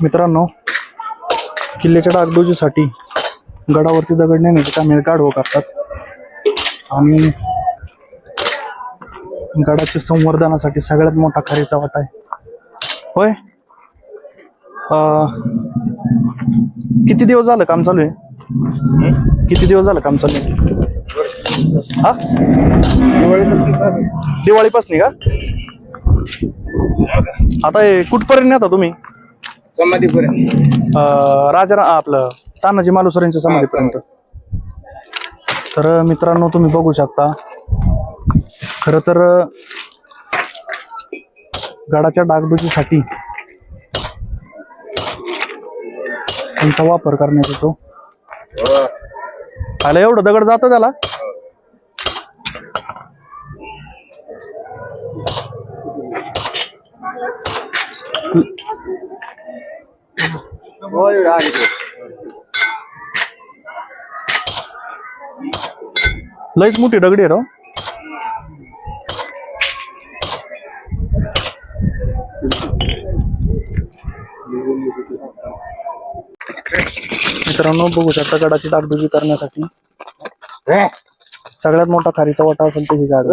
मित्रांनो, किल्ल्याच्या डागडुजीसाठी गडावरती दगड नेण्याचे काम हे गाढव करतात आणि गडाच्या संवर्धनासाठी सगळ्यात मोठा खारीचा वाटा आहे. होय, किती दिवस झालं काम चालू आहे? किती दिवस झालं काम चालू आहे? हा, दिवाळीपासून का? आता हे कुठपर्यंत नेता तुम्ही? समाधीपर्यंत. राजा आपलं तानाजी मालुसरेंच्या समाधीपर्यंत. तर मित्रांनो, तुम्ही बघू शकता, खरं तर गडाच्या डागडुजीसाठी त्यांचा वापर करण्यात येतो. आला एवढं दगड जातं त्याला. लयच मोठी दगडी आहे राव. मित्रांनो, बघू शकता, गडाची डागडुजी करण्यासाठी सगळ्यात मोठा खारीचा वाटा असेल ते ही गाडी.